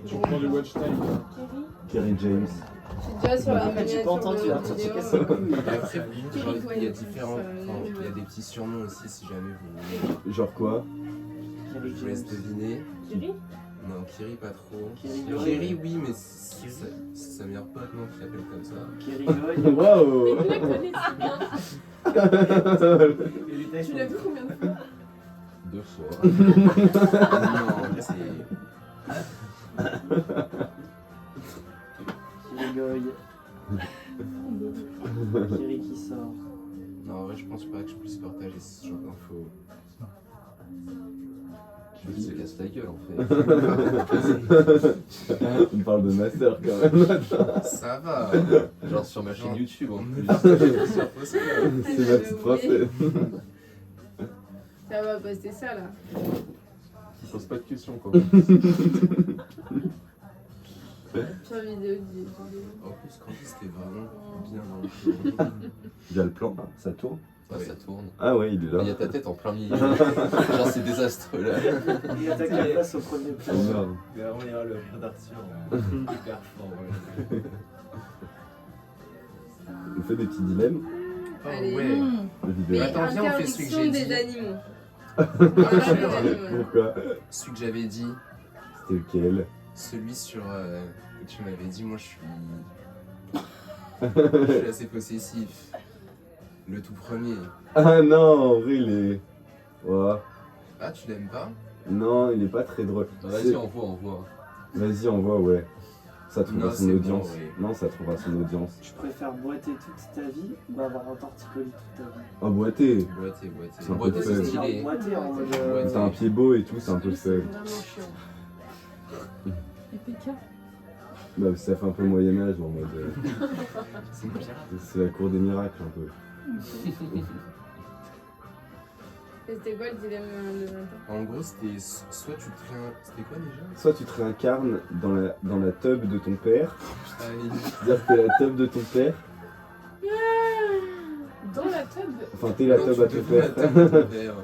Je prends du watch time. Kerry James. Je suis déjà sur la J'ai miniature pas entendu, de hein, tu vidéo. casses les couilles. Et après, genre, il y a Quel différents. Enfin, il y a des petits surnoms aussi si jamais vous voulez. Genre quoi? Je vous laisse deviner. Kiri? Non, Kiri pas trop. Kiri Kiri oui, mais c'est sa meilleure pote, non, qui l'appelle comme ça. Kiri Goy. Waouh! Je la connais si bien. Tu l'as vu combien de fois? 2 fois. Non, en vrai, c'est. Kiri Goy. Kiri qui sort. Non, en vrai, je pense pas que je puisse partager ce genre d'infos. Il se casse la gueule en fait. On parle de ma sœur quand même. Ça va. Genre sur ma chaîne YouTube en plus. C'est ma petite princesse. Ça va passer ça là. Tu poses pas de questions quoi. Pire vidéo du. En plus, quand c'était vraiment bien dans le film. Il y a le plan, ça tourne. Ouais, ça tourne. Ah ouais, il est Il y là. a ta tête en plein milieu. Genre c'est désastreux là. Il attaque la place au premier Oh plan. merde. Mais vraiment, il y aura le rire d'Arthur. Hyper fort. Ouais. On fait des petits dilemmes. Oh Allez. ouais. De vidéos. Mais Attends, viens, on fait celui que j'ai interdiction des dit. animaux. Ah, Voilà, les animaux. Pourquoi? Celui que j'avais dit, C'était lequel? celui sur. Que tu m'avais dit, moi je suis assez possessif. Le tout premier. Ah non, en vrai, il est. Ouah. Ah, tu l'aimes pas? Non, il est pas très drôle. Vas-y, C'est- envoie. Vas-y, envoie, ouais. Ça trouvera Non, son c'est audience. bon, ouais. Non, ça trouvera son audience. Tu préfères boiter toute ta vie ou avoir un torticolis toute ta vie? Ah, boiter. Boité. C'est un peu Boiter, fun. c'est stylé. Boiter en mode. Ouais, T'as un pied beau et tout, c'est un peu C'est fun. vraiment chiant. Et PK? Bah, ça fait un peu Moyen-Âge en mode. C'est une pirate. C'est la cour des miracles un peu. Et c'était quoi le dilemme de matin? En gros, c'était soit tu te réin... C'était quoi déjà? Soit tu te réincarnes dans la tub de ton père, Ah, il- c'est-à-dire que t'es la tub de ton père, Dans la tub? enfin t'es la Non, tub tu à ton deviens la père. tub de ton père.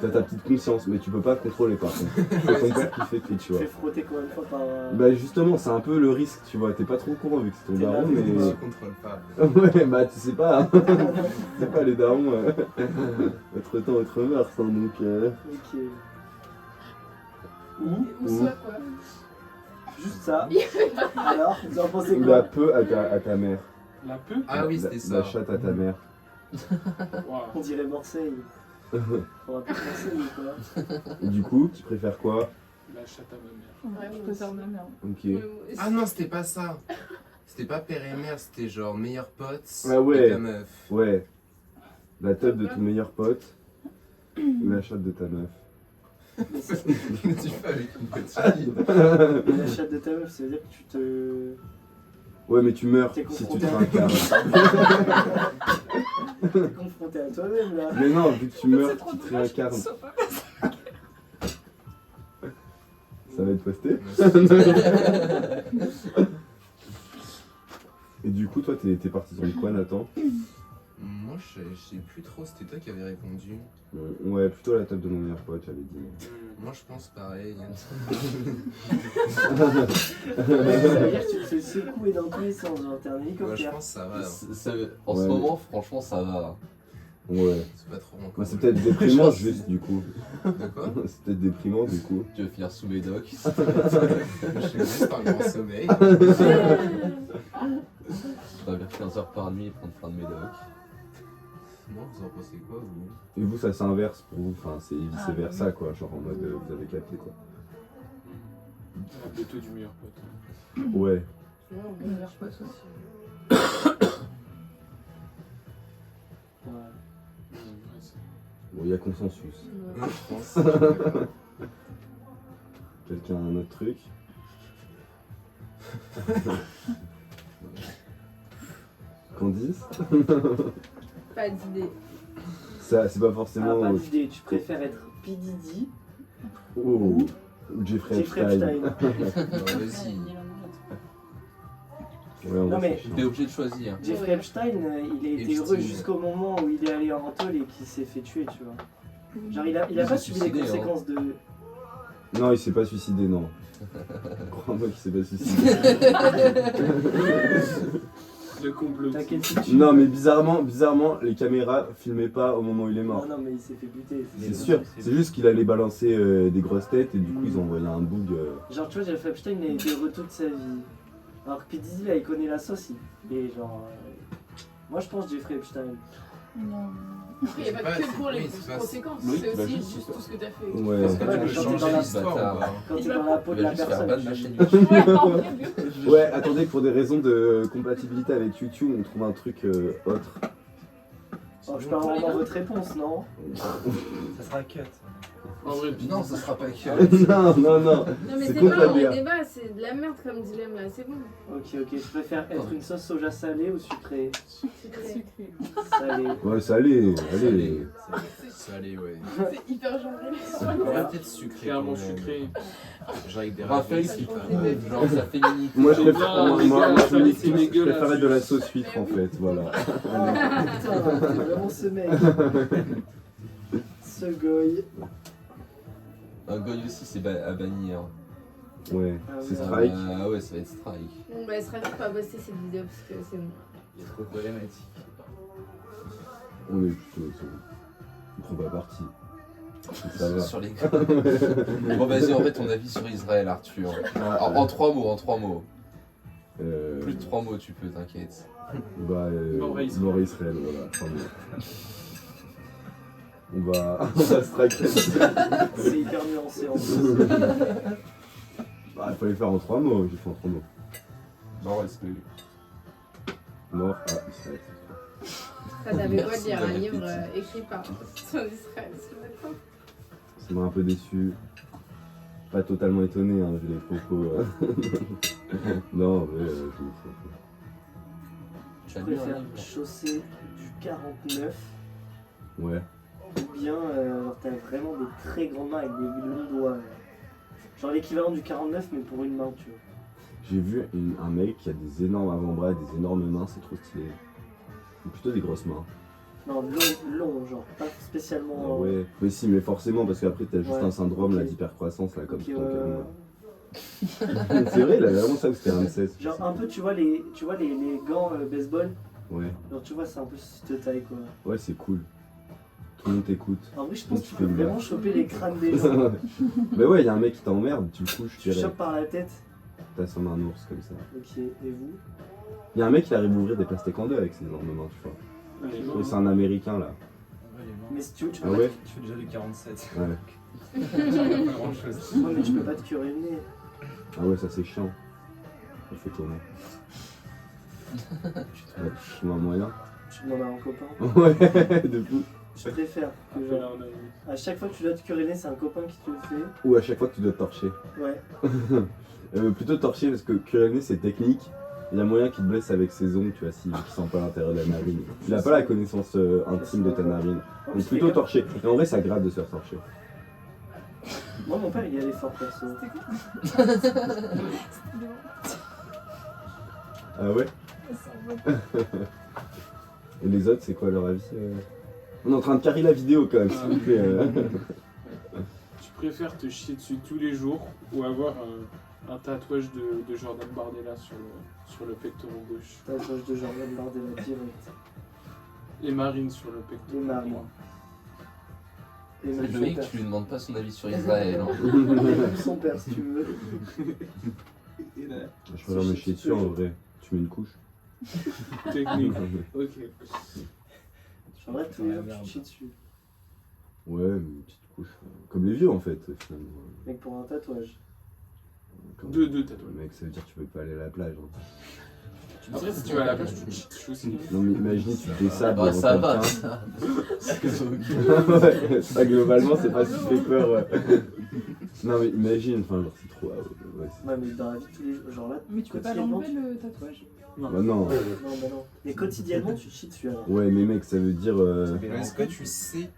T'as ta petite conscience, mais tu peux pas contrôler par contre. C'est ton père qui fait tout, tu Tu vois. fais frotter combien de fois par. Bah justement, c'est un peu le risque, tu vois. T'es pas trop au courant vu que c'est ton T'es daron, là, mais. Je contrôle pas. Ouais, bah tu sais pas. Hein. Tu sais pas, les darons. Autre temps, autre mœurs, hein, donc. Ok. Ou Ou soit quoi? juste ça. Alors, vous en pensez Ou quoi? la peu à ta mère. La peu? Ah oui, La- c'était ça. La chatte à ta mère. Waouh. On dirait Marseille. On va pas Marseille ou quoi? Et du coup, tu préfères quoi? La chatte à ma mère. Ouais, Je moi préfère aussi. ma mère. Ok. Ouais, moi aussi. Ah non, c'était pas ça. C'était pas père et mère, c'était genre meilleur pote Ah ouais. et ta meuf. Ouais. La tub de ton meilleur pote. Ou la chatte de ta meuf. Mais ça- Tu fais avec une petite fille. La chatte de ta meuf, ça veut dire que tu te. Ouais, mais tu meurs T'es si tu confronté te à- réincarnes. T'es confronté à toi-même là. Mais non, vu que tu meurs, tu te réincarnes. Ça va être posté. Et du coup, toi, t'es partisan de quoi, Nathan? Moi, je sais plus trop, c'était toi qui avais répondu. Ouais, plutôt la table de mon meilleur pote, j'avais dit. Moi, je pense pareil. Ça veut dire que tu te fais secouer dans tous les sens, genre t'es un Moi, je hélicoptère. pense que ça va. En ce Ouais, moment, franchement, ça va. Ouais. C'est pas trop encore. Bah, c'est peut-être déprimant, juste, du coup. De quoi? C'est peut-être déprimant, du coup. Tu vas finir sous médoc. Je suis juste un grand sommeil. Tu vas vers 15 heures par nuit et prendre plein de médoc. Non, vous en pensez quoi, vous? Et vous, ça s'inverse pour vous, enfin, c'est vice versa, quoi. Genre en mode, vous avez capté, quoi. La plutôt du meilleur pote. Ouais. Ouais, on peut faire quoi, ça? Ouais. Ouais, c'est- Bon, il y a consensus. Ouais. Non, je pense. Je suis d'accord. Quelqu'un a un autre truc? Candice? Pas d'idée. Ça, c'est pas Ah, forcément. pas d'idée, tu préfères être P. Diddy Oh, Jeffrey Jeffrey Epstein. Epstein. Non, vas-y. Ouais, en Non, vrai, mais- c'est chiant. T'es obligé de choisir. Jeffrey Epstein, il a été Epstein. heureux jusqu'au moment où il est allé en tôle et qu'il s'est fait tuer, tu vois. Genre, il a Il pas s'est subi les suicidé, conséquences de. Non, il s'est pas suicidé, non. Crois-moi qu'il s'est pas suicidé. Le complot. T'inquiète si tu. Non mais bizarrement, les caméras filmaient pas au moment où il est mort. Non, non, mais il s'est fait buter. C'est sûr, c'est juste qu'il allait balancer des grosses têtes et du coup ils ont envoyé un boug. Genre, tu vois, Jeffrey Epstein, il a été heureux toute sa vie. Alors que P. Diddy, là, il connaît la sauce. Il est genre. Moi, je pense Jeffrey Epstein. Non. Après, il n'y a pas que pour les conséquences, Oui, c'est bah, aussi juste, juste c'est tout ce que t'as fait. Ouais. Parce que Ouais, tu mais peux quand t'es changer dans la l'histoire ou pas. Quand Il t'es va- dans la peau de Il la va juste faire ban personne. de ma chaîne tu- YouTube. Ouais, en vrai, bien. Ouais, attendez que pour des raisons de compatibilité avec YouTube, on trouve un truc autre. Oh, je peux avoir vraiment votre réponse, non? Ça sera cut. En vrai, Non, ça sera pas que. non. Non, mais C'est c'est contre pas la un bière. débat, c'est de la merde comme dilemme là, c'est bon. Ok, je préfère être une sauce soja salée ou sucrée? Sucré. Salée. Ouais, ça allait, allez. Ça allait, ouais. C'est hyper genré. On va peut-être sucré. clairement quand même. sucré. Genre avec des Raphaël, ravioli, c'est pas- pas genre sa féminité. Moi je C'est préfère, bien, les gars, ça, je c'est dégueulasse. préférais de la sauce huître en fait, voilà. Ah, putain, c'est vraiment ce mec. Ce goy. Un goy aussi, c'est à bannir. Ouais, Ah c'est ouais. strike. Ah ouais, ça va être strike. Bon, bah, elle sera vite pas poster cette vidéo parce que c'est bon. Il est trop problématique. On est plutôt. On prend pas parti. Ça va. Sur les Bon, vas-y, en vrai, ton avis sur Israël, Arthur. En 3 mots, en 3 mots. Plus de 3 mots, tu peux, t'inquiète. Bah, Mort à Israël. mort à Israël, voilà. On va striker. C'est hyper nuancé en plus. Bah, il fallait faire en 3 mots, j'ai fait en 3 mots. Bon, est-ce que. Mort à Israël. Ça t'avait quoi de Merci lire de un livre répéter. écrit par son Israël sur le temps. Ça m'a un peu déçu. Pas totalement étonné, hein, vu les propos. Non, mais je me fous. Tu Je as lu un préfère livre chausser du 49 Ouais. ou bien genre t'as vraiment des très grandes mains avec des longs doigts. Genre l'équivalent du 49 mais pour une main, tu vois. J'ai vu un mec qui a des énormes avant-bras et des énormes mains, c'est trop stylé. Ou plutôt des grosses mains. Non, long, genre pas spécialement. Ah ouais. Mais si, mais forcément, parce qu'après t'as juste Ouais, un syndrome là ok. d'hypercroissance là, comme Ok, tout ouais, en ouais. canon. C'est vrai, il avait vraiment ça, ou c'était un 16. Genre un peu, tu vois les gants baseball. Ouais, Genre tu vois, c'est un peu cette taille quoi. ouais, c'est cool. Tout le monde t'écoute. En vrai, je pense que tu Tu peux fais une vraiment blague. choper les crânes des gens. Mais ouais, il y a un mec qui t'emmerde, tu le couches, Tu tu chopes par la tête. t'as son un ours comme ça. Ok, et vous? Il y a un mec qui arrive à ouvrir des pastèques en deux avec ses énormes mains, tu vois. Allez, Et c'est un américain là. Ouais, il est mort. Mais si tu veux, tu peux Ah pas ouais? Tu fais déjà du 47. Ouais. Pas grand chose. Ouais, mais tu peux pas te curer le nez. Ah ouais, ça c'est chiant. On fait comment? Ouais, je trouve un moyen. Tu demandes à un copain. Ouais, de fou. Je préfère que Voilà, genre, on a- à chaque fois que tu dois te curer le nez, c'est un copain qui te le fait. Ou à chaque fois que tu dois te torcher. Ouais. Plutôt torcher parce que curer le nez c'est technique. Il y a moyen qu'il te blesse avec ses ongles, tu vois, s'il sent pas l'intérieur de la narine. Il a pas la connaissance intime de ta narine. Donc plutôt torcher. Et en vrai, ça gratte de se faire torcher. Moi, mon père, il y allait fort perso. Ah ouais? Et les autres, c'est quoi leur avis On est en train de carrer la vidéo quand même, s'il vous plaît. Tu préfères te chier dessus tous les jours ou avoir un tatouage de Jordan Bardella sur le pectoral gauche Tatouage de Jordan Bardella direct. et Marine sur le Et pectoral Marine. droit. Et même son Loïc, père. tu lui demandes pas son avis sur Israël. Hein. Et même son père, si tu veux. Je préfère me chier dessus en vrai. Tu mets une couche. Technique. Ok. En vrai, tous les jours, tu te chies dessus. Ouais, mais une petite couche. Comme les vieux en fait, finalement. Mec, pour un tatouage. Comme- Deux Ouais, tatouages. mec, ça veut dire que tu peux pas aller à la plage. Hein. Après, si tu vas à la plage, tu te chies dessus aussi. Non mais imagine, tu te dessabres Bah, devant ça va, quelqu'un. ça. C'est que ça Ouais, ça globalement c'est pas si fait peur ouais. Non mais imagine, enfin genre c'est trop. Ouais, Ouais, mais dans la vie de tous les jours, genre là, Mais tu peux pas quotidiennement, l'enlever le tatouage? bah non. Non, bah non. Mais quotidiennement, tu te chies dessus alors. Ouais mais mec ça veut dire. Mais est-ce que tu sais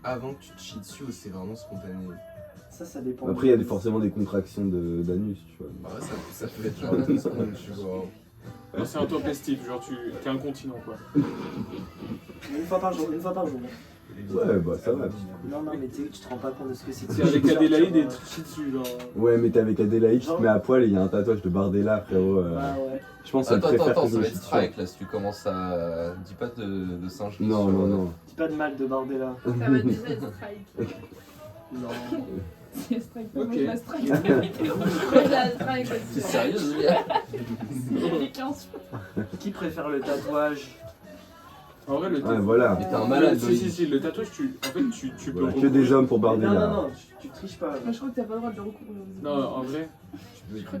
avant que tu te chies dessus ou c'est vraiment spontané? Ça dépend. Après il y a forcément des contractions d'anus tu vois. Bah ouais, ça peut être genre deux secondes, tu vois. Non, c'est intempestif, genre tu t'es incontinent quoi. Une fois par jour, une fois par jour. Ouais, bah ça va. Non, mais tu te rends pas compte de ce que c'est. C'est avec Adélaïde et tricher dessus, genre. Ouais, mais t'es avec Adélaïde, tu te mets à poil et il y a un tatouage de Bardella, frérot. Bah ouais. Je pense qu'elle préfère Attends, que ça je va me être chie strike là si tu commences à. Dis pas de singerie. Non, sur, non, non. Dis pas de mal de Bardella. Ça va déjà être strike. Non. C'est strike. Ok. Moi, je la strike. Moi, je la strike aussi. T'es sérieuse, Léa? Il y a 15 Qui préfère le tatouage? En vrai, le Ouais, tatouage. voilà. Mais t'es un malade, Si, le tatouage, tu peux. Voilà, que des hommes pour Non, Bardella. non, tu triches pas. Moi, je crois que t'as pas le droit de le recouvrir. Non, en vrai.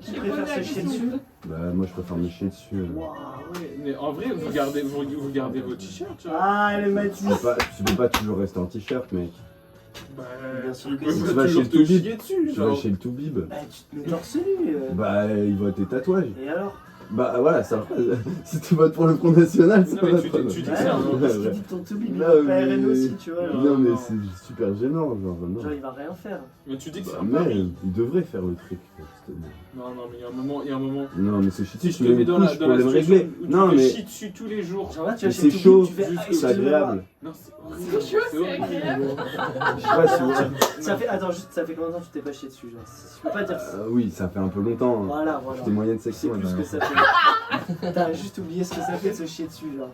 Qui préfère se chier dessus? Bah, moi je préfère me chier dessus. Waouh. Ouais, mais en vrai, vous gardez vos t-shirts, tu vois. Ah, le Mathis. Tu peux pas toujours rester en t-shirt, mec. Bah, Bien sûr tu que peux si. Tu vas toujours chez te le Toubib. chier dessus, Tu vas genre. chez le Toubib. Bah, tu te mets torse nu. Bah, il voit tes tatouages. Et alors? Bah, voilà, ça va. Si tu votes pour le Front National, ça Non, mais va. tu pas. dis que Ouais, c'est un. mais qu'est-ce qu'il dit de ton Toubib? Il Non, va pas mais- RN aussi, tu vois. Non, mais c'est super gênant, genre. Non. Genre, il va rien faire. Mais tu dis que c'est Bah, un mais pari. il devrait faire le truc. Non, mais il y a un moment. Non, mais c'est chiant. Si je te mets dans la pour les situation régler. où tu Non, te mais chies dessus tous les jours. Genre là, tu mais vas chez c'est le chaud, Toubib, tu fais ah, c'est excuse-moi. agréable. Non, c'est C'est chaud, c'est horrible. agréable. Je sais pas si vous- Ça fait, attends, juste, ça fait combien de temps que tu t'es pas chié dessus? Genre, je peux pas dire ça. Oui, ça fait un peu longtemps. hein. Voilà. J'étais moyenne Tu sais section. plus ce que là. ça fait. T'as juste oublié ce que ça fait de se chier dessus, genre.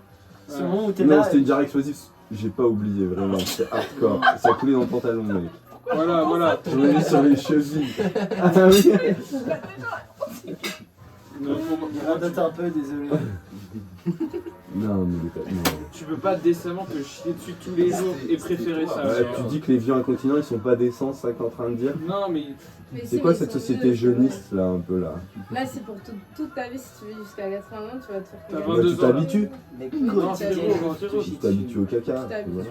Ce Ouais. moment où t'es Non, là. c'était une jarre explosive. J'ai pas oublié, vraiment. C'est hardcore. Ça a coulé dans le pantalon, mec. Voilà. Je l'ai mis sur les chevilles. Ah oui. Non, Il radote un peu, désolé. Non, mais les tatouages. non. tu peux pas décemment te chier dessus tous les jours et préférer ça. Ouais, genre. tu dis que les vieux incontinents ils sont pas décents, c'est ça que t'es en train de dire? Non, mais Mais C'est si, quoi mais cette ils sont société vieux, jeuniste là, un peu là? Là, c'est pour toute ta vie. Si tu vis jusqu'à 80 ans, tu vas te faire T'as caca. 22 tu ans, là. t'habitues, Mais Non, c'est frérot, frérot, tu t'habitues au caca. Tu tu t'habitues. vois.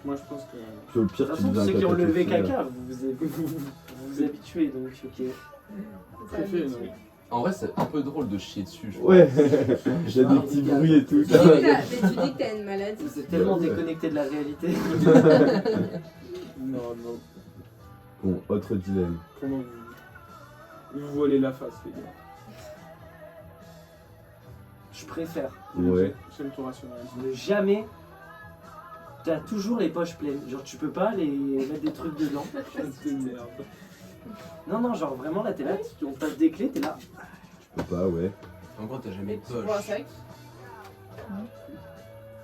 moi je pense que. Puis au De pire, toute tu façon, deviens ceux un qui ont levé caca. caca, vous vous habituez, donc ok. Ça Préféré, habitue. non. En vrai, c'est un peu drôle de chier dessus, je Ouais, j'ai des petits bruits et tout. Mais tu dis que t'as une maladie. Vous êtes tellement déconnecté de la réalité. Non. Bon, autre dilemme. Comment vous voilez la face, les gars. Je préfère Ouais. J'aime ton rationalisme. ne jamais. T'as toujours les poches pleines. Genre, tu peux pas les mettre des trucs dedans. C'est de merde. Non, genre vraiment là, t'es là, on te passe des clés, t'es là. Je peux pas, ouais. En gros, t'as jamais Mais de tu prends un poche. sac.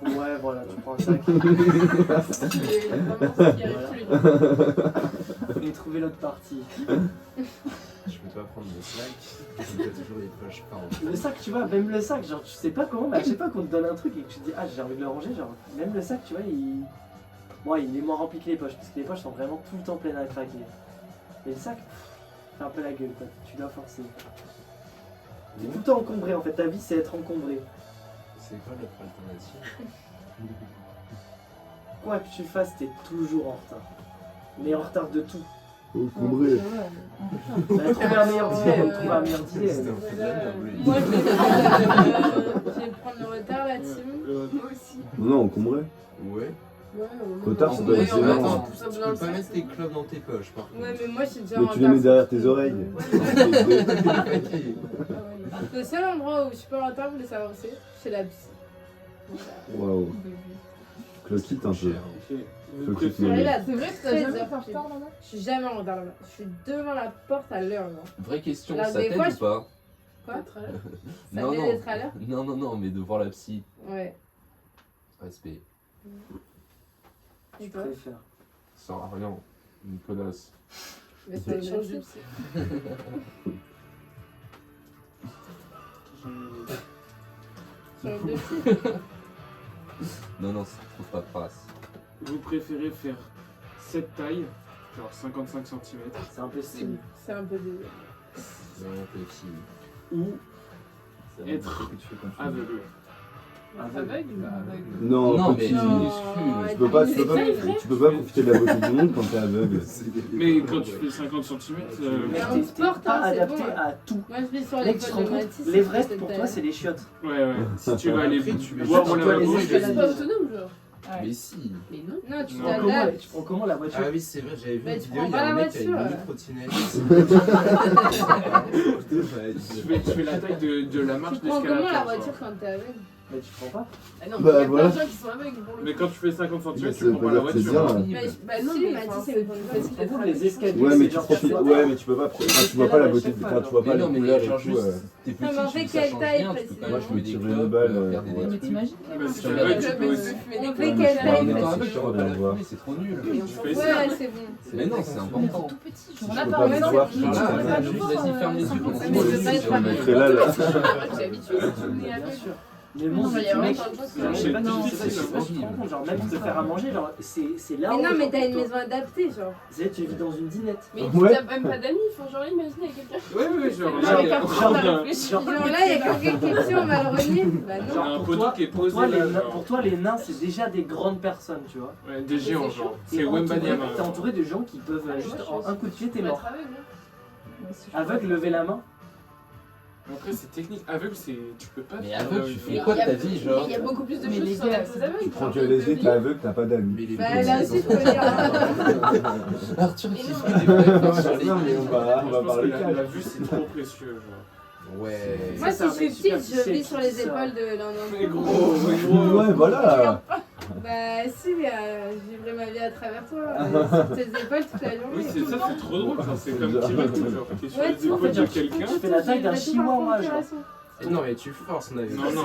Ouais, voilà, tu prends un sac. C'est vraiment ce qui arrive tous les jours. Et trouver l'autre partie. Je peux pas prendre le sac. T'as toujours les poches par en Le sac, tu vois, même le sac, genre, tu sais pas comment, mais à chaque fois qu'on te donne un truc et que tu te dis, ah, j'ai envie de le ranger, genre, même le sac, tu vois, il est moins rempli que les poches, parce que les poches sont vraiment tout le temps pleines à craquer. Et le sac, fait un peu la gueule, quoi, tu dois forcer. T'es tout le temps encombré, en fait, ta vie, c'est être encombré. C'est quoi l'autre alternative? Quoi que tu fasses, t'es toujours en retard. Mais en retard de tout. Oh, combré. Trouver un meilleur dilemme, trouver un meilleur C'était dilemme. un peu de la merde, lui. Moi, je vais prendre le retard, la team. Moi aussi. Non, combré. Ouais. Ouais, Retard, ouais, ça doit ouais, être on va gênant. attendre Attends, tout ça tu dans peux le pas sac. mettre tes clubs dans tes poches, par contre. Ouais, mais moi, je suis déjà Mais en tu les mets retard. derrière tes oreilles. Le seul endroit où je suis pas en retard, vous voulez savoir où c'est? Chez la psy. Voilà. Waouh. Cloquite un peu. Cher. Ok. Vous Faut que tu te préférez. J'arrive à C'est vrai que t'as 13 jamais heures été en pile. retard là-bas? Je suis jamais en retard là-bas. Je suis devant la porte à l'heure. Là. Vraie question, Alors, ça des t'aide fois, ou pas? Quoi? Ça Non, m'aide non. d'être à l'heure? Non, mais de voir la psy. Ouais. Respect. Et Je toi? préfère. Ça sert à rien. Une connasse. Mais ça me change de psy. Change de psy. Non, ça trouve pas de trace. Vous préférez faire cette taille, genre 55 cm, C'est un peu stylé. C'est un peu de. C'est vraiment petit. ou C'est Être un truc que tu fais quand tu aveugle? Aveugle? Non, Non, petit. mais Non. minuscule. Tu peux pas, C'est vrai? tu peux pas profiter de la beauté du monde quand t'es aveugle. Mais quand tu fais 50 cm, Mais en t'es sport, pas hein, c'est adapté bon. à tout. Moi, je vais sur Mec, les tu te potes rends de compte, Mathis. l'Everest pour toi c'est les chiottes. ouais. Si tu vas aller Après, tu mets boire juste mon toi, les lavabo, escaliers. je C'est pas autonome, genre. Mais si. Mais non. Non, tu Non. t'adaptes. Tu prends comment la voiture? Ah oui, c'est vrai, j'avais vu Mais une tu vidéo, prends il y a pas un la mec qui a une voiture. mini-trottinette. tu fais la taille de la marche Tu prends comment la d'escalade. voiture quand t'es aveugle? Mais tu prends pas. Ah non, Bah, il y a voilà. plein de gens qui sont aveugles pour le Mais coup. quand tu fais 50 cm, Mais tu ça prends veut pas la dire que c'est voiture. bien. Bah non, il m'a dit c'est Par contre, les escaliers, Ouais, c'est mais tu genre profites. sur- Ouais, mais tu peux pas. Enfin, tu vois pas la beauté. Enfin, tu vois pas Mais les non, mais couleurs genre et tout. juste, t'es Non, mais en petit, fait, ça quelle change taille, rien, tu peux précisément? quand Moi, même je me fumer des tirais une clopes, balle, faire des ouais. Mais t'imagines Bah, si Sur tu la veux, gueule, tu peux aussi. On fait Ouais, quelle mais taille je- Mais non, quand c'est même, tu sûr, vois on pas va la voir. fumer, c'est trop nul. Tu fais ça. Ouais, c'est bon. Mais non, c'est important. tout petit. Si Genre je là peux par pas me exemple, voir, on je peut peux pas pas voir Juste, vas-y, ferme les yeux pendant 10 Mais je veux minutes. pas être Je me mettrais là, là. J'ai habitué. Bien sûr. Mais bon, Non, mais il y a mec, vraiment plein de choses je sais pas, Non, je sais pas si tu te rends compte, genre même te faire à manger, genre c'est là. Mais non, mais t'as une maison adaptée, genre. Tu vis dans une dinette. Mais Ouais. t'as même pas d'amis, enfin, genre, imagine, il y a quelqu'un. Ouais, ouais, genre. Genre, là, genre, on a- Genre là, il y a quelqu'un qui est dessus, on va le renier. Bah non. on a un pour poteau toi- qui est Pour posé toi, là. pour toi, les nains, c'est déjà des grandes personnes, tu vois. Ouais, des géants, genre. T'es C'est entouré- Wembanyama. T'es entouré de gens qui peuvent juste en un coup de pied, t'es mort. hein. Aveugle, lever la main. Après, c'est technique. Aveugle, c'est. Tu peux pas. Mais faire, aveugle, tu fais Mais quoi de il y a- ta vie, genre Il y a beaucoup plus de Mais choses les sur gars, la pause aveugle. Tu prends que les t'es aveugle, t'as pas d'amis. Mais les Bah là aussi, je peux dire. Arthur qui Mais fait des blagues sur les- Non, mais on va Je pense parler que calme. la vue, c'est trop précieux, genre. Ouais. Moi, Ça, si c'est je suis un mec petite, je super vis sur les difficile, ça. épaules de l'un d'entre Mais eux. gros. Ouais, voilà. Bah si, je vivrai ma vie à travers toi, sur tes épaules toute la journée. Oui, c'est ça, c'est trop drôle. Enfin, c'est comme Kirakou, genre. T'es sur Ouais, les tu épaules fais de genre- quelqu'un. Tu fais la taille d'un chihuahua, genre. Non, mais tu forces, on avait Non, fait non,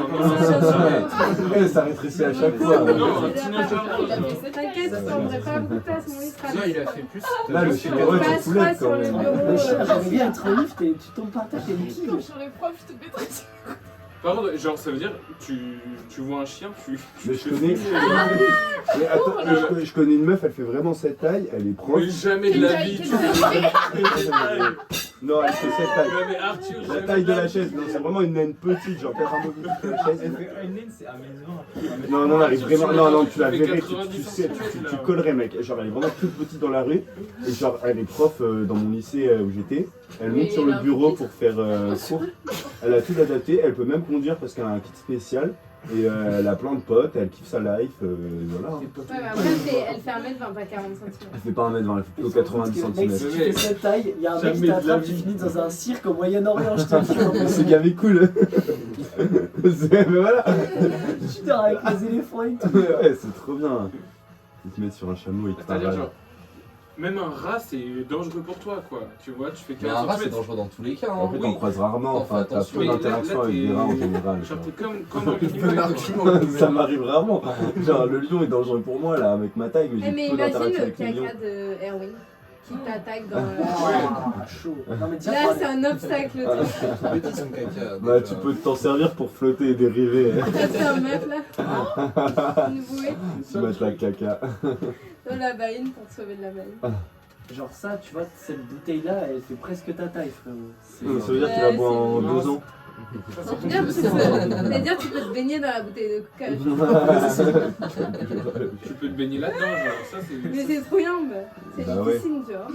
ça. non. Eh, ça rétrécit à chaque fois. Non, un teenager, genre. T'inquiète, je prendrai pas beaucoup de place, mon lit sera Non, il a fait plus. Là, le chihuahua, tu passe soulèves pas quand sur le même. bureau. J'aimerais bien être en lift et tu tombes par terre, t'es une tigre. Sur les profs, je te mettrai dessus. Par contre, genre, ça veut dire, tu vois un chien, tu. Mais je connais. Mais attends, je connais une meuf, elle fait vraiment cette taille, elle est proche. Mais jamais de la vie, tu Non, elle fait cette taille. Ouais, mais Arthur, La jamais taille de la chaise, non, c'est vraiment une naine petite, genre peut-être un peu plus petite que la chaise. Une naine, c'est à maison. Non, non, elle est vraiment. Non, non, tu la fait verrais, 90 tu sais, centimètres, tu là. collerais, mec. Genre, elle est vraiment toute petite dans la rue. Et genre, elle est prof dans mon lycée où j'étais. Elle monte Mais sur elle le a un bureau pupitre. pour faire cours. Elle a tout adapté, elle peut même conduire parce qu'elle a un kit spécial. Et elle a plein de potes, elle kiffe sa life, voilà. Ouais, mais après, elle fait 1m20, pas 40 cm. Elle fait pas 1m20, elle fait plutôt 90 Parce que, mec, cm. si tu fais cette taille, il y a un mec Jamais qui de la t'attrape, tu vie. finis dans un cirque au Moyen-Orient, je te le jure. C'est gavé cool. Mais voilà. Tu dors avec les éléphants et tout. Ouais, c'est trop bien. Ils te mettent sur un chameau et te C'est-à-dire, parlent. genre, même un rat, c'est dangereux pour toi, quoi. Tu vois, tu fais Mais un 40 rat, c'est cm. dangereux dans tous les cas. En Hein. fait, oui. on croise rarement, enfin, t'as attention. peu Mais là, d'interactions là, avec t'es- des rats en général. Genre, genre. t'es comme un Bon lion. argument. Ça m'arrive rarement. Genre, le lion est dangereux pour moi, là, avec ma taille, mais Eh, mais j'ai peu imagine d'interactions le avec les lions. caca de Erwin qui t'attaque dans le. Ah, chaud. Non, mais déjà, Là, pour c'est aller- un obstacle. Petit son caca. Bah, déjà. tu peux t'en servir pour flotter et dériver. T'as fait un meuf là. Une bouée Tu vas la caca. dans la baïne pour te sauver de la baïne. Genre ça, tu vois, cette bouteille-là, elle fait presque ta taille, frérot. Ça veut dire qu'il va boire en 2 ans. C'est-à-dire tu peux te baigner dans la bouteille de coca. Tu peux te baigner là-dedans, genre. Ça, Mais c'est. c'est trop yambe. C'est Bah une ouais. piscine, tu vois.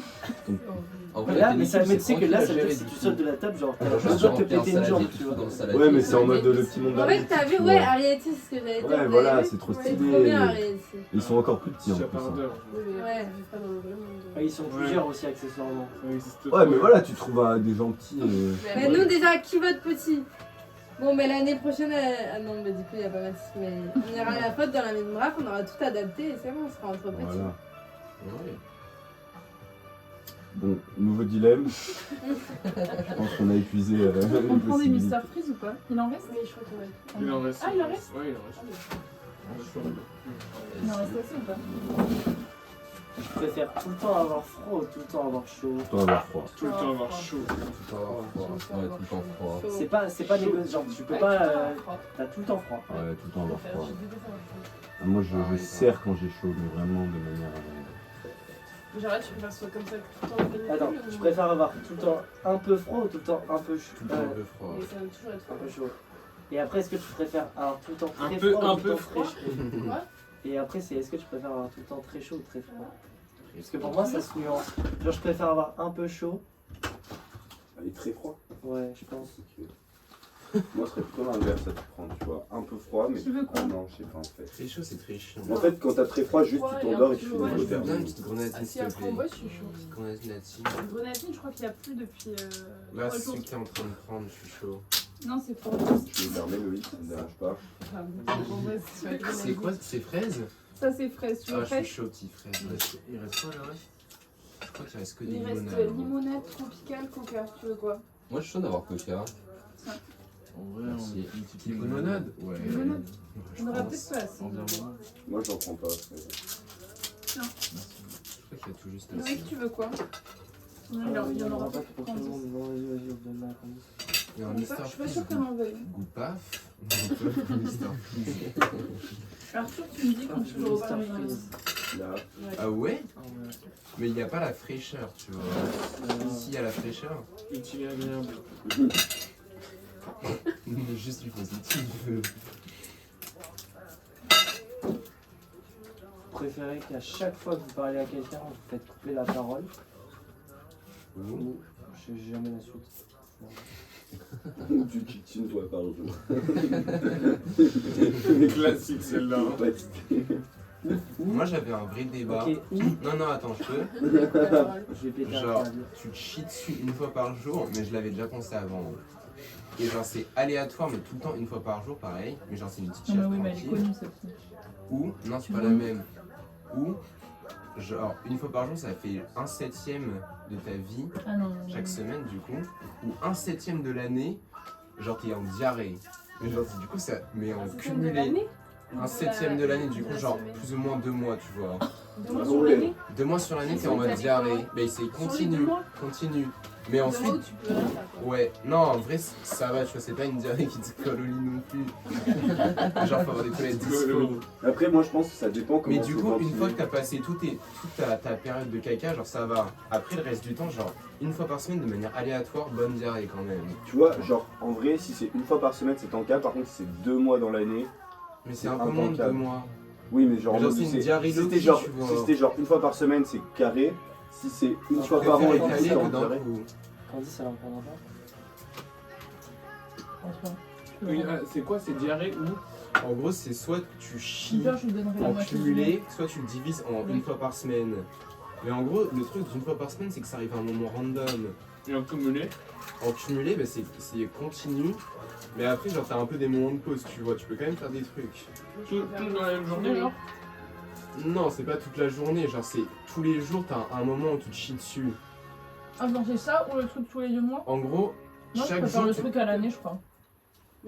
En vrai, Mais la là, mais, ça, pellicule, mais tu sais que là, ça veut dire que tranquille à si gérer, tu du sautes coup. de la table, genre, t'as Alors, besoin juste de te remplir péter une saladier, jambe, tu tu fous vois. dans le saladier. Ouais, mais c'est en mode le petit monde En fait, t'as vu, ouais, Ariety, c'est ce que j'allais dire. Ouais, vous voilà, avez vu c'est trop C'est stylé. trop bien, Ariety. Ils sont encore plus petits en plus. Chapardeur. Ouais. Ah, ils sont plusieurs aussi, accessoirement. Ça existe Ouais, pas. mais voilà, tu trouves des gentils. Mais nous, déjà, qui vote petit? Bon, mais l'année prochaine, ah non, mais du coup, il n'y a pas Mathis, mais on ira à la faute dans la même draft, on aura tout adapté et c'est bon, on sera entre petits. Voilà. Ouais. Bon, nouveau dilemme. Je pense qu'on a épuisé les On prend des possibilités. Mister Freeze ou pas? Il en reste? Oui, je crois qu'on va. Il en reste. Ah, il en reste? Ouais, il en reste. Il en reste assez ou pas? Je préfère tout le temps avoir froid ou tout le temps avoir chaud. Toi, avoir froid. Tout le temps avoir chaud. Tout le temps froid. Ouais, tout le temps froid. C'est pas négociable, genre, tu peux pas. T'as tout le temps froid. Ouais, tout le temps avoir froid. Ah, moi, je serre quand j'ai chaud, mais vraiment de manière. Genre là, tu préfères que ce soit comme ça tout le temps canicule, Attends, ou- je préfère avoir tout le temps un peu froid ou tout le temps un peu chaud. Tout le temps un peu froid. Mais ça va toujours être Un peu chaud. Et après, est-ce que tu préfères avoir tout le temps Un très peu- froid un ou tout peu le temps très froid. chaud? Quoi? Et après, c'est est-ce que tu préfères avoir tout le temps très chaud ou très froid? Parce que pour moi, ça se nuance. Genre, je préfère avoir un peu chaud. Il est très froid. Ouais, je pense. Moi, ce serait plutôt l'inverse à te prendre, tu vois. Un peu froid, mais. Tu veux quoi? Ah non, je sais pas en fait. Très chaud, c'est très chiant. En fait, quand t'as très froid, juste tu t'endors et tu fais Ouais, des Je veux bien une hypothermies. petite grenadine, Ah, s'il si te après plaît. on boit, je suis chaud. Petite grenadine. Grenadine, je crois qu'il n'y a plus depuis. Là, 3 c'est jours. celui que t'es en train de prendre, je suis chaud. Non, c'est pour Je vais fermer Loïc, ça ne dérange pas. C'est quoi? C'est fraises? Ça, c'est fraise. Tu veux Ah, je fraise? suis chaud, petit fraise. Il reste quoi là? Je crois qu'il reste que des Il reste limonades. limonade, tropicale, coca. Tu veux quoi? Moi, je suis chaud d'avoir Coca. En vrai, Merci. une petite Limonade? Ouais. Limonade. Ouais, je On aura pense. peut-être pas assez. Environ. Moi, j'en prends pas. Je crois qu'il y a tout juste assez. Loïc, tu veux quoi? Non, il y en aura pas pour tout le 30. monde. Non, vas-y, donne-la à Candice. Il y a un Je Mister suis pas sûre Freeze. qu'elle en veuille. Goût paf. Mister Freeze. Arthur, tu me dis quand tu veux refaire une Freeze. Là. Ah ouais? Ah ouais. Mais il n'y a pas la fraîcheur, tu vois. Ici, il y a la fraîcheur. Utile et agréable. Mais juste du positif. Vous préférez qu'à chaque fois que vous parlez à quelqu'un, vous faites couper la parole ou je sais jamais la suite. Ou tu cheats une fois par jour. Classique celle-là. hein. Ouais, Moi, j'avais un vrai débat. Ok, ou Non, non, attends, je peux. je vais péter un Genre, câble. tu te chies dessus une fois par jour, mais je l'avais déjà pensé avant. Et genre, c'est aléatoire, mais tout le temps, une fois par jour, pareil. Mais genre, c'est une petite Non, mais chiasse oui, mais elle est tranquille. connue, celle-ci. Ou, non, c'est pas la même. Ou, genre, une fois par jour, ça fait 1/7 de ta vie, Ah non, non, non. chaque semaine, du coup. Ou 1/7 de l'année, genre, t'es en diarrhée. Mais genre, du coup, ça. Mais en cumulé. 1/7 de l'année, du coup, genre, plus ou moins 2 mois, tu vois. 2 mois sur l'année? 2 mois sur l'année, t'es en mode diarrhée. Mais c'est continue, continue. Mais ensuite, où tu peux rien faire, quoi. ouais, non, en vrai, ça va, tu vois, c'est pas une diarrhée qui te colle au lit non plus. Genre, faut avoir des toilettes dispo. Après, moi, je pense que ça dépend comment Mais du c'est coup, une ventilé. fois que t'as passé toute ta période de caca, genre, ça va. Après, le reste du temps, genre, une fois par semaine, de manière aléatoire, bonne diarrhée quand même. Tu vois, genre, en vrai, si c'est une fois par semaine, c'est en cas. Par contre, si c'est 2 mois dans l'année. Mais c'est un peu moins de 2 impeccable. mois. Oui, mais genre, Mais genre, en mode, c'est une diarrhée si c'était low-key, genre, tu vois. si c'était genre une fois par semaine, c'est carré. Si c'est une Je fois par an et préfère que étaler c'est que en d'un diarrhée. coup. Candice, elle en prendra pas. Je pense pas. Oui, ah, c'est quoi, c'est diarrhée ou En gros, c'est soit tu chies Super, je lui donnerai la en moitié du cumulé, soit tu le divises en Oui. une fois par semaine. Mais en gros, le truc d'une fois par semaine, c'est que ça arrive à un moment random. et en cumulé? En cumulé, bah, c'est continu. Mais après, genre, t'as un peu des moments de pause, tu vois. Tu peux quand même faire des trucs. Tout dans la même journée, genre? Non, c'est pas toute la journée. Genre, c'est tous les jours, t'as un moment où tu te chies dessus. Ah, non, c'est ça ou le truc tous les 2 mois? En gros, Moi, je chaque préfère jour. le truc à l'année, je crois.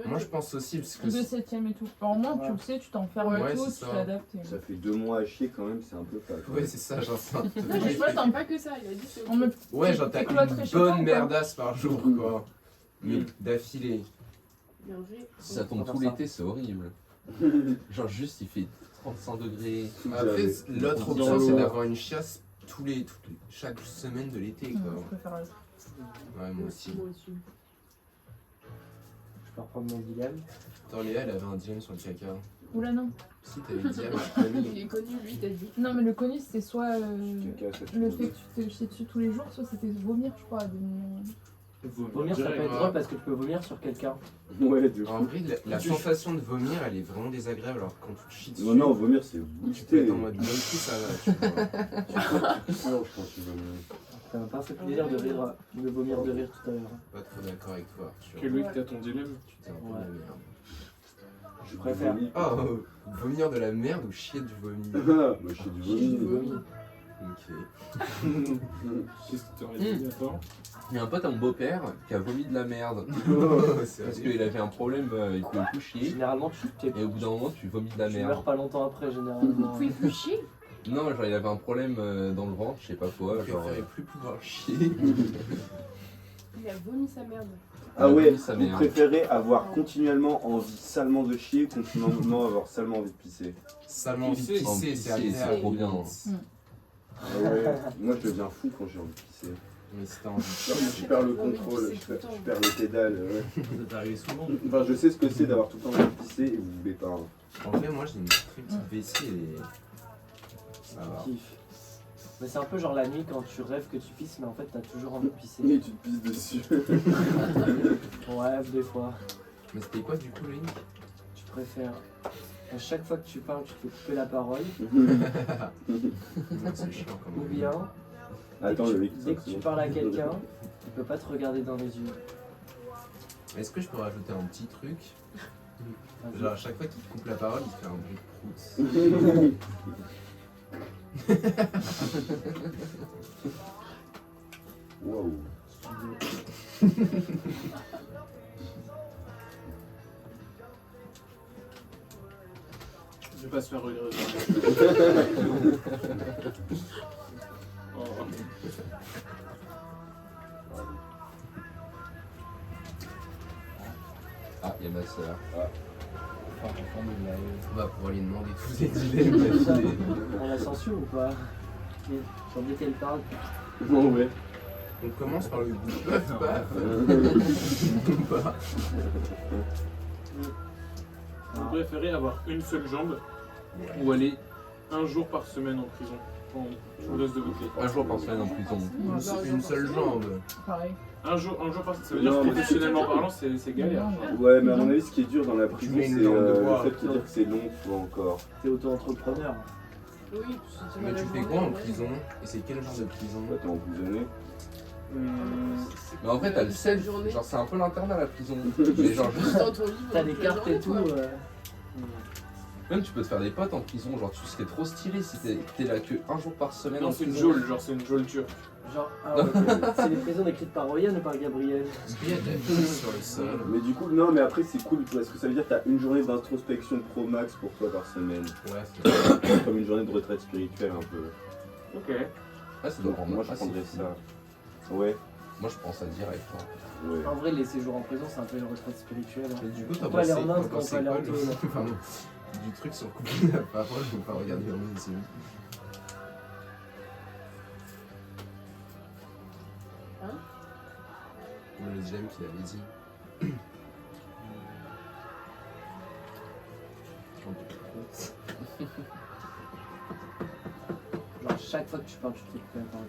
Moi, je pense aussi, parce que. Le 7ème et tout. Alors, au moins, tu le sais, tu t'enfermes Ouais, et tout, c'est tu ça. t'adaptes. et- Ça fait 2 mois à chier quand même, c'est un peu pas. Ouais, c'est ça, genre, c'est un peu- Non, je sais pas, t'en Pas que ça, il a dit c'est On me... Ouais, genre, t'as T'es cloîtré une chez toi bonne ou pas merdasse par jour, quoi. Mais d'affilée. Si ça tombe tout l'été, c'est horrible. Genre, juste, il fait 35 degrés. Après, l'autre Dans option, l'eau. c'est d'avoir une chiasse chaque semaine de l'été, Non, quoi. je préfère le... Ouais, moi aussi. Je peux reprendre mon dilemme. Attends, Léa, elle avait un dilemme sur le caca. Oula, non. Si, t'avais une dilemme, je t'avais mis. Il est connu, lui, t'as dit. Non, mais le connu, c'était soit Caca, ça, tu le peux- fait que tu te chies dessus tous les jours, soit c'était vomir, je crois. à des moments. Vomir, ça peut être Direct. drôle parce que tu peux vomir sur quelqu'un. Ouais, de En vrai, la sensation de vomir, elle est vraiment désagréable. Alors que quand tu te chies dessus, Non, non, vomir, c'est tu peux boosté. être en mode même si ça va, tu vois. Non, je pense que vomir. Ça m'a pas fait plaisir de rire, de vomir de rire tout à l'heure. Pas trop d'accord avec toi, Arthur. Que Loïc, t'as ton dilemme? Tu t'es un peu Ouais. la merde. Je préfère. Oh, vomir de la merde ou chier du vomi. Moi, je suis du vomi. Ok. Qu'est-ce que t'aurais dit, attends? Il y a un pote à mon beau-père qui a vomi de la merde. C'est Parce vrai. qu'il avait un problème, il pouvait plus chier. Généralement, Et au bout d'un moment, tu vomis de la tu merde. meurs pas longtemps après, généralement. Vous pouvez plus chier? Non, genre il avait un problème dans le ventre, je sais pas quoi. Je Genre, préférais plus pouvoir chier. Il a vomi sa merde. Ah ouais, vomi sa vous mère. préférez avoir continuellement envie salement de chier ou continuellement avoir salement envie de pisser? Salement envie de Pisser, pisser, pisser, c'est agréable. c'est trop bien. Ah ouais, moi je deviens fou quand j'ai envie de pisser. Mais si t'as envie de Je perds le J'ai envie de contrôle, pisser tout le temps. je perds le pédale. Ouais. Ça t'est arrivé souvent. Enfin, je sais ce que c'est d'avoir tout le temps envie de pisser et vous voulez pas. Hein. En vrai, moi j'ai une très petite vessie et. Ça va. Kiff. Mais c'est un peu genre la nuit quand tu rêves que tu pisses, mais en fait t'as toujours envie de pisser. Et tu te pisses dessus. Ouais, des fois. Mais c'était quoi du coup, Loïc? Tu préfères. À chaque fois que tu parles, tu te fais couper la parole. C'est chiant quand Ou même. bien, Attends, le mec, dès que tu parles à quelqu'un, il peut pas te regarder dans les yeux. Est-ce que je peux rajouter un petit truc? Genre à chaque fois qu'il te coupe la parole, il te fait un bruit de prout. Wow. Je vais pas se faire regretter. Oh. Ah, il y a ma soeur. On va pouvoir lui demander tous les dilemmes d'affilée. On la censure ou pas? J'en dis qu'elle parle. Bon, ouais. On commence par le goût. Paf, paf. Ou pas. Vous préférez avoir une seule jambe ou aller un jour par semaine en prison pour le reste de votre vie? Un jour par semaine en prison. Une seule jambe. Pareil. Un jour par semaine, ça veut dire Non, que mais- professionnellement parlant, c'est galère. Non, Ouais, mais à mon avis, ce qui est dur dans la prison, mets c'est une jambe de le bois. fait de te dire que c'est long, tu vois encore. T'es auto-entrepreneur. Oui, parce que Mais vas tu la fais journée, quoi en ouais. prison? Et c'est quel genre de prison? Toi, t'es emprisonné. Mais en fait, t'as le sel. Journée. Genre, c'est un peu l'internat la prison. Mais genre, juste. Dans ton lit, T'as toute des la cartes et tout. journée, quoi. Même tu peux te faire des potes en prison. Genre, tu serais trop stylé si t'es là que un jour par semaine en Non, c'est une prison. geôle, genre c'est une geôle turque. Genre, ah ouais, c'est les prisons écrites par Ryan ou par Gabriel? Est-ce qu'il y a de la pisse sur le sol? Mais du coup, non, mais après, c'est cool, tu vois, parce que ça veut dire que t'as une journée d'introspection pro max pour toi par semaine. Ouais, c'est Comme une journée de retraite spirituelle, un peu. Ok. Ah, ça doit Donc, rendre moi, je assez prendrais fou. ça. Ouais, Moi, je prends ça direct. Hein. ouais. En vrai, les séjours en prison, c'est un peu une retraite spirituelle. Hein. Mais du coup, On t'as peut aller bossé, en Inde t'as quand on bossé peut aller en quoi, tôle. pardon, du truc sur couper la parole, faut pas regarder dans les yeux. Hein? Le deuxième qu'il avait dit. Genre, à chaque fois que tu parles, tu te fais couper la parole.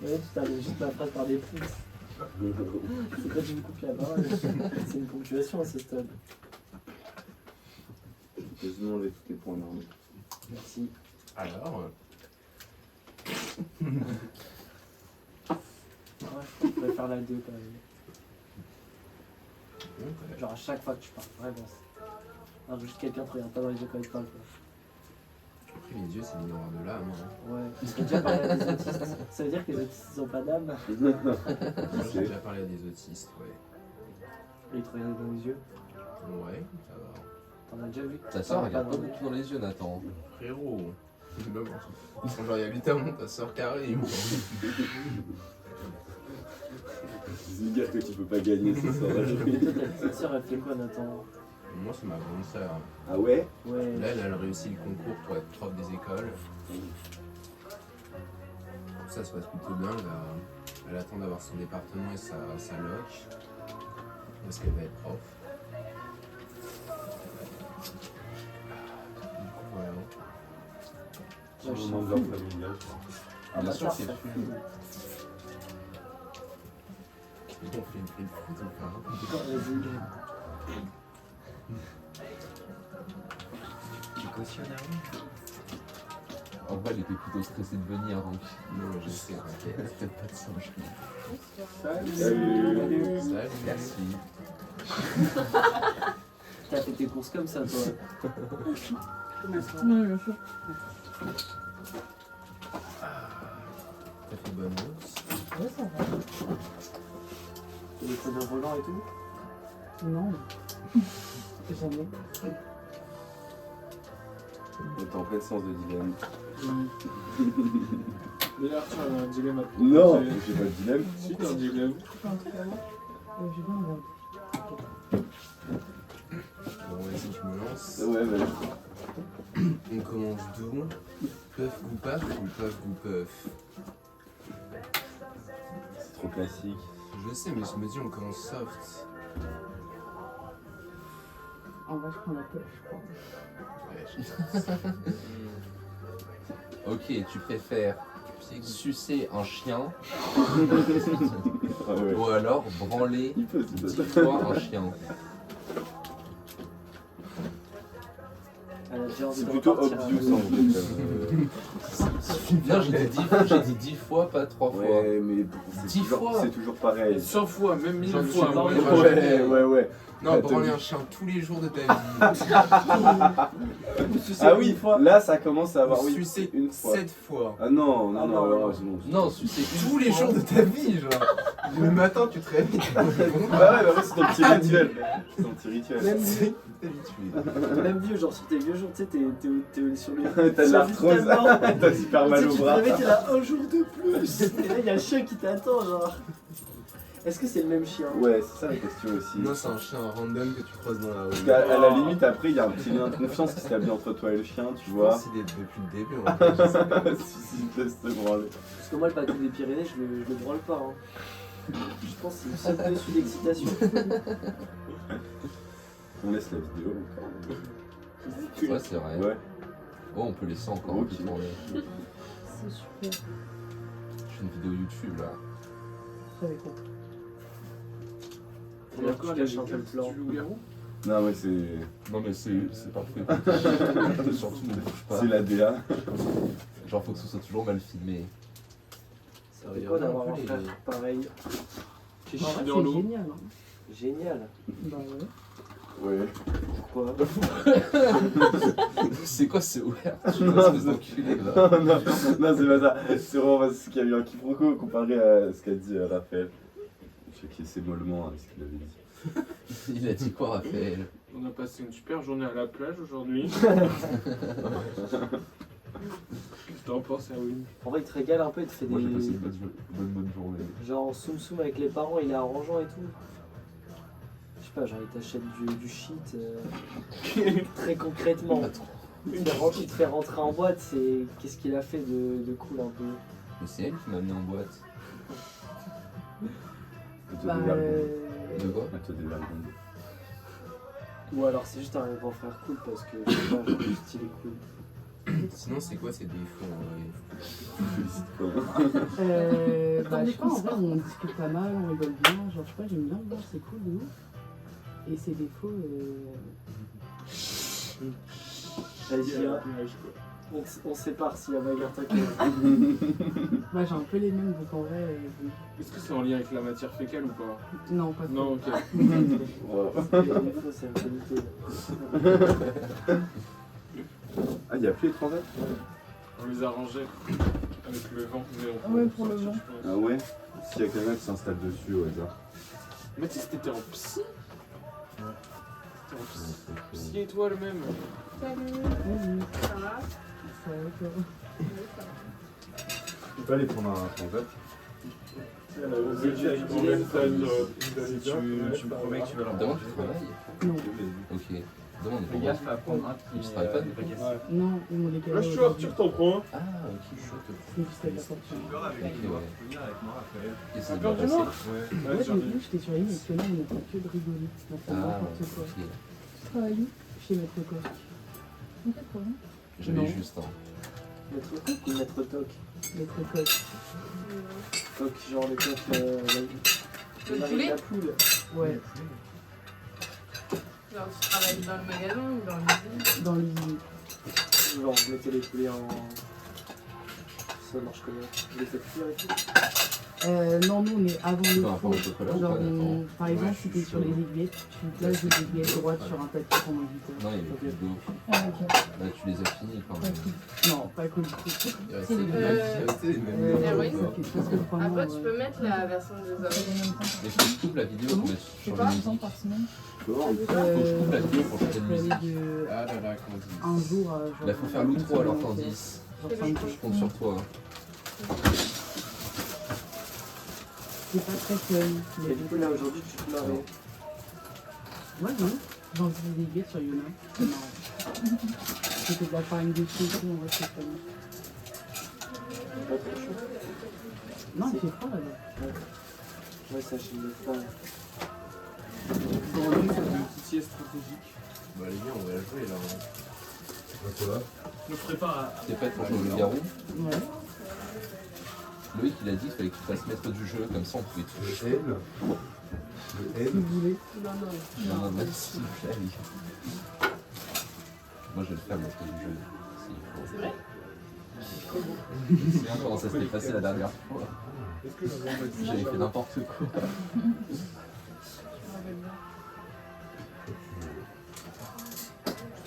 Ouais, tu termines juste la phrase par des pouces. Quand tu me coupes la parole, c'est une ponctuation à ce stade. Quasiment enlever tous tes points normaux. Merci. Alors, Ouais, je crois qu'on pourrait faire la 2 quand même. Genre à chaque fois que tu parles, vraiment. Alors juste quelqu'un te regarde pas dans les yeux quand il parle. Quoi. après les yeux c'est le miroir de l'âme. Hein. Ouais, parce que déjà parlé à des autistes, ça veut dire que les autistes ils ont pas d'âme. Moi j'ai déjà parlé à des autistes, ouais. Et ils te regardent dans les yeux. Ouais, ça va. T'en as déjà vu? Ta soeur regarde pas beaucoup dans les yeux, Nathan. Frérot. Genre il y a littéralement ta soeur carrée. C'est une guerre que tu peux pas gagner ce soir. Et toi, ta sœur elle fait quoi, Nathan? Moi c'est ma grande sœur. Ah ouais? Ouais. Là elle a réussi le concours pour être prof des écoles. Ça se passe plutôt bien, elle attend d'avoir son département et sa loc. Parce qu'elle va être prof. Du coup voilà. C'est un moment de leur familial. Ah Bien bah sûr ça, c'est ça. plus. On fait une frite foot ou pas? Vas-y. Tu cautionnes En vrai, elle était plutôt stressée de venir, donc. Non, je sais, t'inquiète. Peut-être pas de singe. Salut. Salut. Merci. T'as fait tes courses comme ça, toi. Non, bien sûr. T'as fait bonne route. Ouais, ça va. T'as des premiers volants et tout. Non. Jamais. On est en plein sens de dilemme. D'ailleurs, tu as un dilemme à te Non, proposer. j'ai pas de dilemme. Si, t'as un dilemme. Fais un truc avant. J'ai bien regardé. Bon, vas-y, je me lance. Ouais, vas-y. On commence d'où? Puff ou paf ou puff ou puff? C'est trop classique. Je sais, mais je me dis, on commence soft. En vrai, je prends la pêche, je crois. Ouais, Ok, tu préfères sucer un chien Ah ouais. ou alors branler Il peut, 10 fois un chien? À la J'ai envie C'est de plutôt repartir. obvious en fait. Bien, j'ai dit 10 fois, pas 3 fois. Ouais, mais 10 fois. c'est toujours pareil. 100 fois, même 1000 J'en fois. suis moi. pas- Ouais. Non, Attends. branler un chien tous les jours de ta vie. Ah oui, là ça commence à avoir Sucer une fois. 7 fois. Ah non, Ah non, alors, non. Non, sucer tous les jours de ta vie, genre. Le matin, tu te réveilles. Ah ouais, bah c'est ton petit rituel. C'est ton petit rituel. Même C'est vieux, habitué. même vieux, genre sur tes vieux jours, tu sais, t'es sur les. T'as de l'arthrose, t'as super mal au Tu te bras. réveilles, t'es là, un jour de plus. Et là, il y a un chien qui t'attend, genre. Est-ce que c'est le même chien? Ouais, c'est ça la question aussi. Non, c'est un chien random que tu croises dans la rue. Parce qu'à la limite, après, il y a un petit lien de confiance qui s'établit entre toi et le chien, tu Je vois. pense qu'il est depuis le début, en fait. Je sais pas. Si, il te laisse te branler. Parce que moi, le bateau des Pyrénées, je le branle pas. Hein. Je pense qu'il me saute dessus d'excitation. On laisse la vidéo. Ouais, c'est vrai. Ouais. Oh, on peut laisser encore Ok. un peu tourner. C'est super. Je fais une vidéo YouTube là. Ça va être cool. Et là, je cache un peu le plan. Tu joues au garou? Non, mais c'est. Non, mais c'est parfait. Surtout ne bouge pas. C'est la DA. Genre, faut que ce soit toujours mal filmé. C'est quoi d'avoir un frère pareil? Qui En chie vrai, dans c'est l'eau. génial. Hein. Génial. Bah ouais. Ouais. Pourquoi? C'est quoi ce ouvert? Tu Non, espèce c'est- d'enculé là. non, c'est pas ça. C'est vraiment parce qu'il y a eu un quiproquo comparé à ce qu'a dit Raphaël. Je sais qu'il essaie mollement à ce qu'il avait dit. Il a dit quoi, Raphaël? On a passé une super journée à la plage aujourd'hui. Qu'est-ce que t'en penses, Erwin? En vrai, il te régale un peu, il te fait Moi, j'ai passé des. une bonne journée. Genre soum soum avec les parents, il est arrangeant et tout. Je sais pas, genre il t'achète du shit. Très concrètement. Il te fait rentrer en boîte, c'est. Qu'est-ce qu'il a fait de cool un peu? Mais c'est elle qui m'a mis en boîte. Elle te Bah, dévergonde. De quoi? Elle te dévergonde. Ou alors c'est juste un grand frère cool parce que je sais pas, genre, le style est cool. Sinon, c'est quoi ces défauts en vrai? Félicite quoi. Bah, je sais pas, en vrai, on discute pas mal, on rigole bien. Genre, je sais pas, j'aime bien le voir, c'est cool, de ouf. Et ses défauts, Vas-y, hein, on se sépare s'il y a bagarre, t'inquiète. bah, j'ai un peu les mêmes, donc en vrai, bon. Est-ce que c'est en lien avec la matière fécale ou pas? Non, pas trop. Non, ok. Wow. Les défauts, c'est une qualité. Ah, il y a plus les transats? On les a rangés avec le vent. Mais on Ah peut ouais, en pour le sortir, vent. je pense. Ah ouais? S'il y a quelqu'un qui s'installe dessus au hasard. Mathis, t'étais en psy? T'étais en psy étoile même. Salut, Oui, ça va? ça va, toi. Tu peux aller prendre un transat? Tu me promets que tu vas leur Demande du travail? Non, Ok. Demande Fais du gaffe à prendre un Je travaille pas. non, ils m'ont décalé. Là, je suis Arthur, t'en prends un. Ah, ok, je te C'est juste avec la sortie. Et ça Ah, s'est bien peur du passé. noir? Ouais, Ouais, j'ai vu, j'étais sur l'île, et que là, on n'a pas que de rigoler. On a fait Ah, n'importe quoi. ok. Tu travailles où? Chez Maître Coq. Ok, trop bien. J'avais Non. juste un. Maître Coq ou Maître Toc? Maître Coq. Toc, genre le coq. Le poulet? La poule. Ouais, Genre, tu travailles dans le magasin ou dans l'usine? dans l'usine. Genre, vous mettez les poulets en. Ça marche comment? Vous les faites cuire et tout? Non, nous, on est avant le Par rapport au four. chocolat ou Genre, pas, d'accord. par exemple, Ouais, si je t'es suis sur les chaud. aiguillettes, tu places des aiguillettes droites sur un tapis pendant 8 heures. Non, il y avait plus d'eau. Ah, ok. Là, tu les as finis quand même. Non, pas cool. Il restait les mêmes. Il restait les mêmes. Héroïne. Après, Après, tu peux mettre la version des hommes. Mais faut que je coupe la vidéo pour mettre sur le musique. par semaine. Tu peux voir? Faut que je coupe la vidéo pour ça changer de peut aller musique. de Ah là là, comment dire. un jour à genre. Là, faut faire l'outro alors, Candice. Genre Fais 5 l'outro. Je compte sur toi. C'est pas très fun. Et du coup, là aujourd'hui, tu te marrais. Ouais, non. J'en faisais des aiguillettes sur Yona. C'est marrant. C'était de la farine de chez tout, en vrai, c'est fun. Pas trop chaud. Non, il fait froid là-bas. Ouais, ça chine le froid. Dans l'île, ça fait une petite sieste stratégique. Bah les gars, on va la jouer là. Je prépare à. T'es prête pour jouer au garou? Ouais. Loïc, il a dit qu'il fallait que tu fasses maître du jeu, comme ça on pouvait tout. Le N. Le Si N. vous voulez. Non, non, merci, s'il vous plaît, allez. Moi j'ai le flemme à cause du jeu. C'est vrai? C'est bien comment ça s'était passé la dernière fois. J'avais fait n'importe quoi.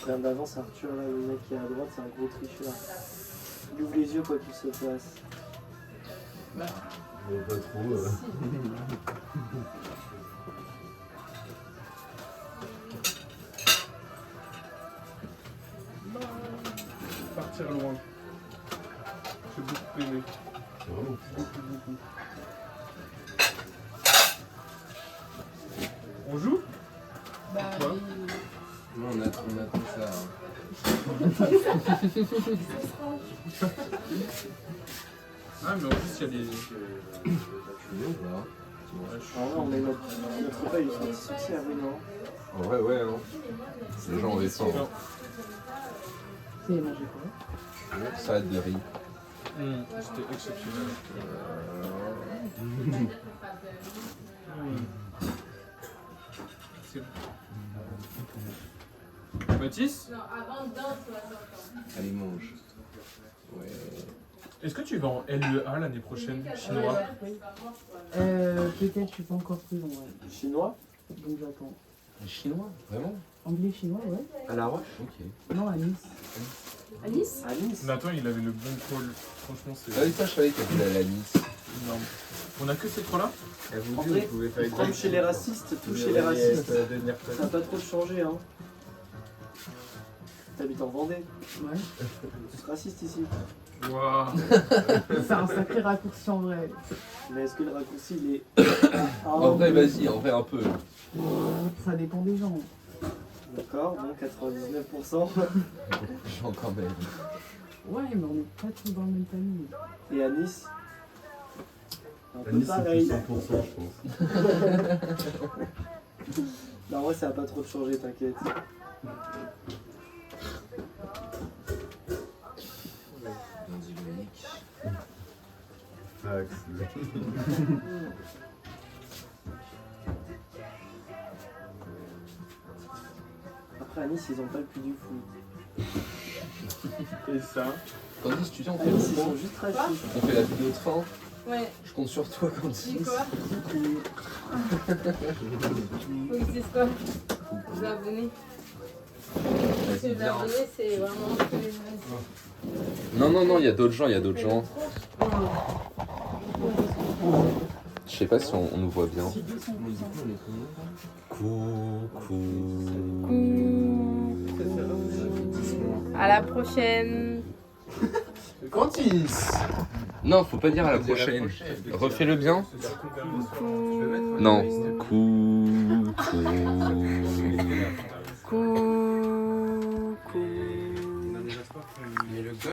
Rien d'avance, Arthur, là, le mec qui est à droite, c'est un gros tricheur. Il ouvre les yeux quoi qu'il se passe. Pas trop. Partir loin. J'ai beaucoup aimé. Beaucoup. On joue? Bah, Quoi? Non, on attend ça. Ah, mais en plus, il y a des. Alors là, on met notre repas, il est sorti succès à vous, non? En vrai, ouais, hein. Les gens avaient faim. c'est mangé quoi? Salade de riz. C'était exceptionnel. C'est bon. Mathis, Allez, mange. Ouais. est-ce que tu vas en LEA l'année prochaine, chinois? Peut-être, je suis pas encore pris, ouais. Chinois? Donc j'attends. Les Chinois? Vraiment? Anglais, chinois, ouais. À La Roche? Ok. Non, à Nice. À Nice? À Nice? Nathan, il avait le bon call. Franchement, c'est Ah oui, ça, je savais qu'il y avait la Nice. énorme. On a que ces trois-là? En vrai, comme chez les racistes, tout chez les racistes. Ça n'a pas trop changé, hein. T'habites en Vendée? Ouais. C'est raciste ici. Waouh! C'est un sacré raccourci en vrai. Mais est-ce que le raccourci, il est... En vrai, vas-y, en vrai, un peu. Ça dépend des gens. D'accord, bon, 99%. Genre quand même. Ouais, mais on n'est pas tous dans le même famille. Et à Nice? Un peu Nice, c'est pareil. plus 100%, je pense. Non, en vrai, ça va pas trop changer, t'inquiète. On dit Monique. Fax. Après, à Nice, ils ont pas le plus du foot. Et ça? Candice, tu dis, on À fait Nice, ils le sont juste racistes. On fait la vidéo de fin. Ouais. Je compte sur toi, Candice. Dis quoi? Faut que je dise quoi? Vous abonnez. Vas-y, Vous bien. abonnez, c'est vraiment que les gens. Non, il y a d'autres gens, Je sais pas si on nous voit bien. Coucou. À la prochaine. Candice. Non, faut pas dire à la prochaine. Refais-le bien. Non. Coucou. Coucou.